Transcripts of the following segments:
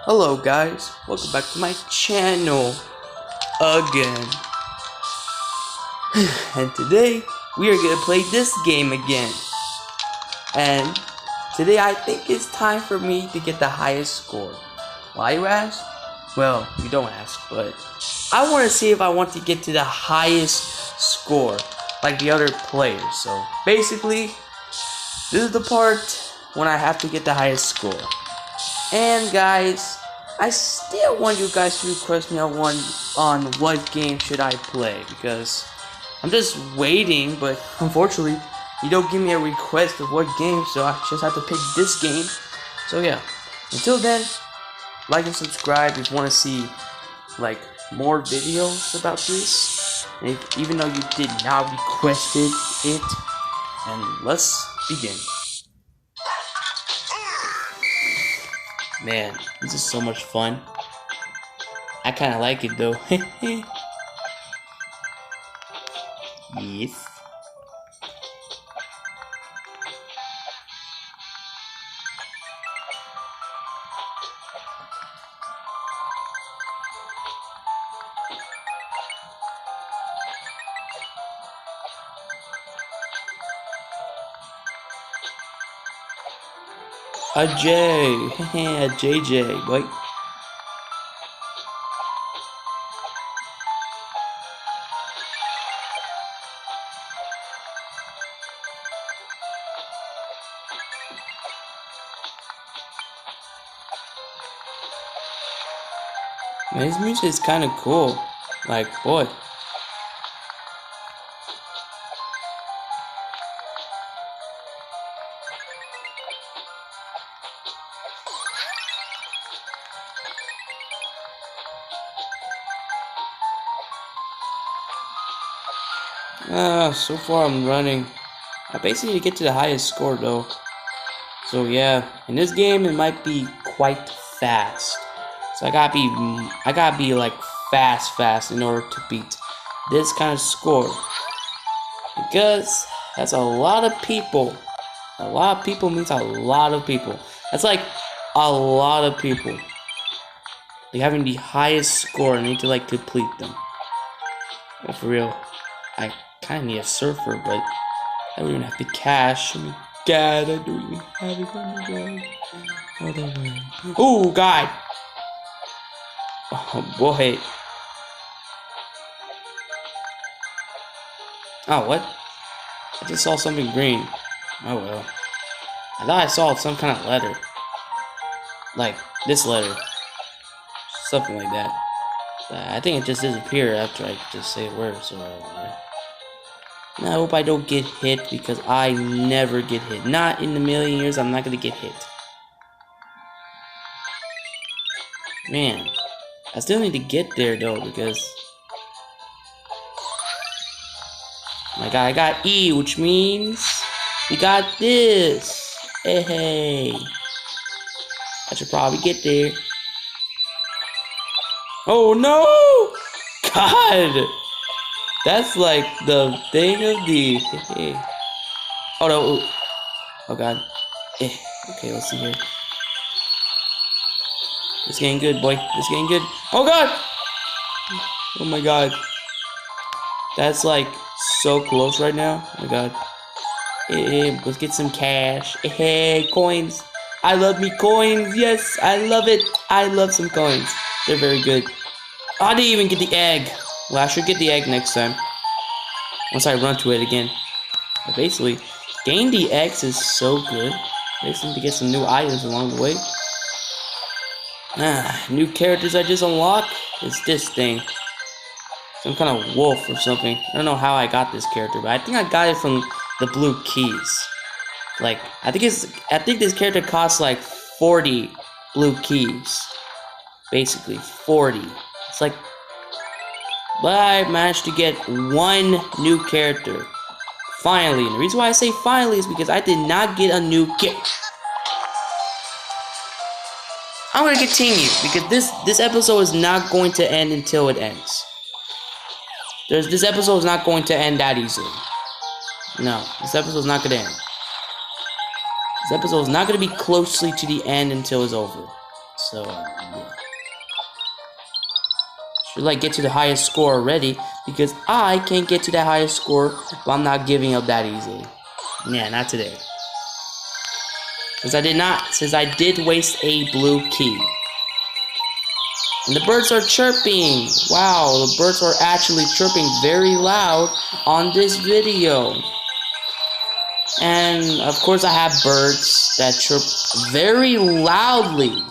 Hello guys, welcome back to my channel again. And today we are gonna play this game again. And today I think it's time for me to get the highest score. Why, you ask? Well, you don't ask, but I want to see if I want to get to the highest score like the other players. So basically, this is the part when I have to get the highest score. And guys, I still want you guys to request me on what game should I play, because I'm just waiting, but unfortunately you don't give me a request of what game, so I just have to pick this game. So yeah, until then, like and subscribe if you want to see like more videos about this, even though you did not requested it. And let's begin. Man, this is so much fun. I kind of like it though. Yes. A J, a JJ, boy. Man, his music is kind of cool. Like, boy. So far I'm running. I basically need to get to the highest score though. So yeah, in this game it might be quite fast. So I gotta be like fast in order to beat this kind of score. Because that's a lot of people. A lot of people means a lot of people. That's like a lot of people. Like having the highest score and need to like complete them. But for real, I kind of need a surfer, but I don't even have the cash. Oh my god, I don't even have it. Oh my god. Oh god. Oh boy. Oh, what? I just saw something green. Oh well. I thought I saw some kind of letter. Like this letter. Something like that. I think it just disappeared after I just say a word, so I hope I don't get hit, because I never get hit. Not in a million years, I'm not gonna get hit. Man, I still need to get there though, because oh my god, I got E, which means we got this. Hey, I should probably get there. Oh no! God! That's like the thing of the... Oh no! Oh god. Okay, let's see here. It's getting good, boy. It's getting good. Oh god! Oh my god. That's like so close right now. Oh my god. Let's get some cash. Hey, coins. I love me coins. Yes, I love it. I love some coins. They're very good. Oh, I didn't even get the egg. Well, I should get the egg next time. Once I run to it again. But basically, getting the eggs is so good. Basically, to get some new items along the way. New characters I just unlocked. It's this thing. Some kind of wolf or something. I don't know how I got this character, but I think I got it from the blue keys. Like, I think this character costs like 40 blue keys. Basically, 40. It's like, but I managed to get one new character. Finally. And the reason why I say finally is because I did not get a new kit. I'm gonna continue, because this episode is not going to end until it ends. This episode is not going to end that easily. No, this episode is not gonna end. This episode is not gonna be closely to the end until it's over. So, yeah. Should like get to the highest score already because I can't get to that highest score, but I'm not giving up that easily. Yeah, not today. Since I did waste a blue key. And the birds are chirping. Wow, the birds are actually chirping very loud on this video. And of course I have birds that chirp very loudly.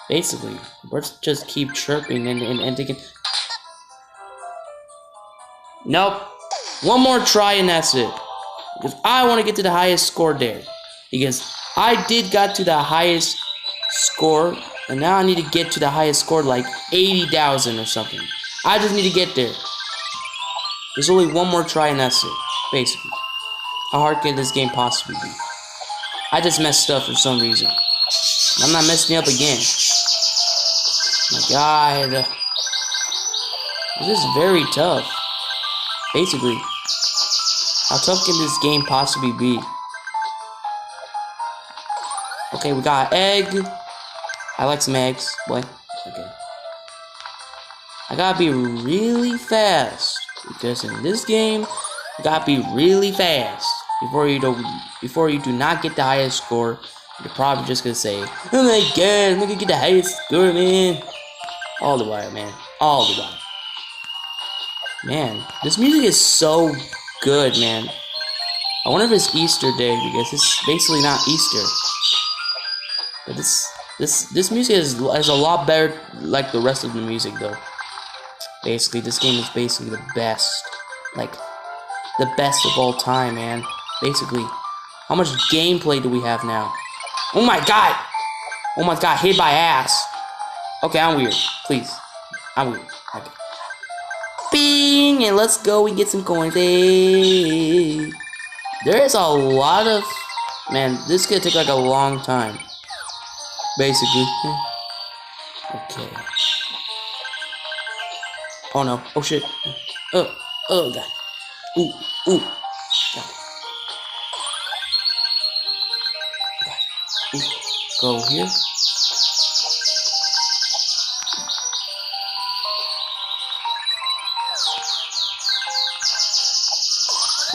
Basically, birds just keep chirping and they can... Nope. One more try and that's it. Because I want to get to the highest score there. Because I did got to the highest score. And now I need to get to the highest score, like 80,000 or something. I just need to get there. There's only one more try and that's it. Basically. How hard can this game possibly be? I just messed up for some reason. I'm not messing up again. My God. This is very tough. Basically. How tough can this game possibly be? Okay, we got egg. I like some eggs. Boy. Okay. I gotta be really fast. Because in this game, you gotta be really fast. Before you do not get the highest score, you're probably just gonna say, "Oh my God, I'm gonna get the highest score, man." All the while, man. All the while. Man, this music is so good, man. I wonder if it's Easter Day because it's basically not Easter. But this music is a lot better like the rest of the music though. Basically, this game is basically the best. Like the best of all time, man. Basically. How much gameplay do we have now? Oh my God! Oh my God, hit by ass. Okay, I'm weird. Please. I'm weird. Okay. Bing! And let's go and get some coins. Hey. There is a lot of... Man, this could take like a long time. Basically. Okay. Oh no. Oh shit. Oh God. Ooh. God. Ooh. Go here.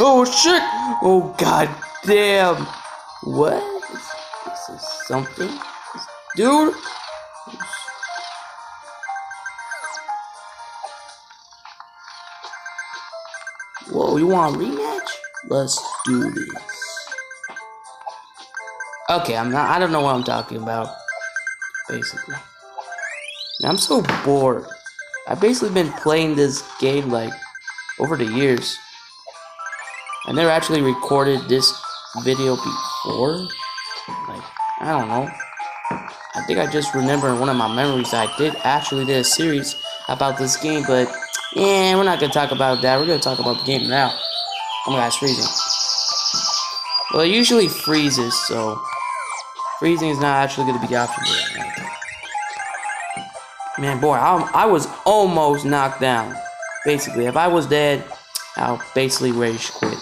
Oh shit! Oh God damn! What? This is something, dude. Whoa! You want a rematch? Let's do this. Okay, I don't know what I'm talking about. Basically, I'm so bored. I've basically been playing this game like over the years. I never actually recorded this video before. Like, I don't know. I think I just remember in one of my memories that I did a series about this game, but yeah, we're not gonna talk about that. We're gonna talk about the game now. Oh my God, it's freezing. Well, it usually freezes, so freezing is not actually gonna be the option for it. Man, boy, I was almost knocked down. Basically, if I was dead, I'll basically rage quit.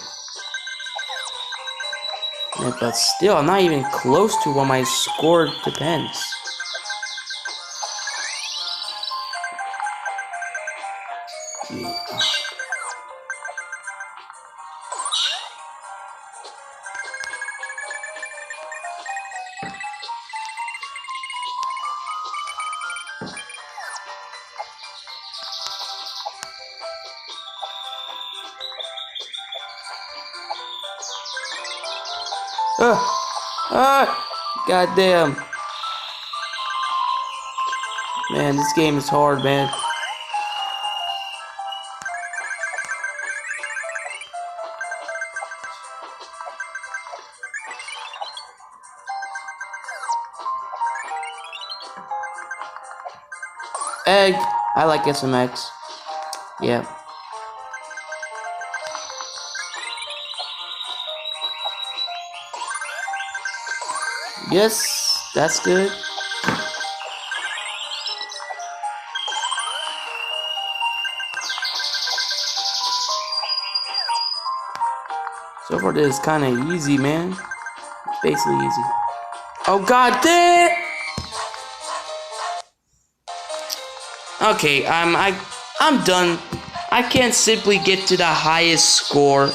Yeah, but still, I'm not even close to what my score depends. Yeah. Goddamn. Man, this game is hard, man. Egg. I like SMX. Yeah. Yes, that's good. So far, this is kind of easy, man. It's basically easy. Oh God, damn! Okay, I'm done. I can't simply get to the highest score.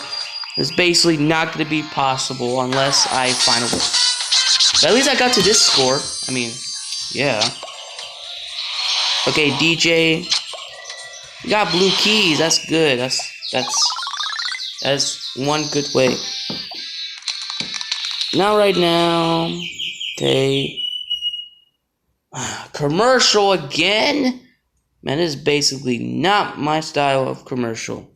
It's basically not going to be possible unless I find a way. But at least I got to this score. I mean, yeah. Okay, DJ. You got blue keys. That's good. That's one good way. Now, right now. Okay. Commercial again? Man, this is basically not my style of commercial.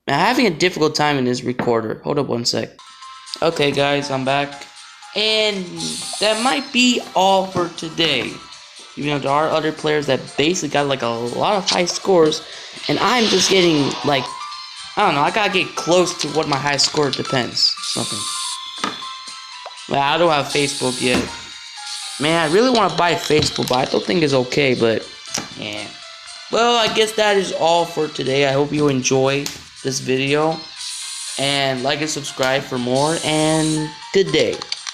I'm having a difficult time in this recorder. Hold up one sec. Okay, guys, I'm back. And that might be all for today. Even though there are other players that basically got like a lot of high scores. And I'm just getting like, I don't know, I gotta get close to what my high score depends. Something. Well, I don't have Facebook yet. Man, I really want to buy Facebook, but I don't think it's okay, but yeah. Well, I guess that is all for today. I hope you enjoy this video. And like and subscribe for more, and good day.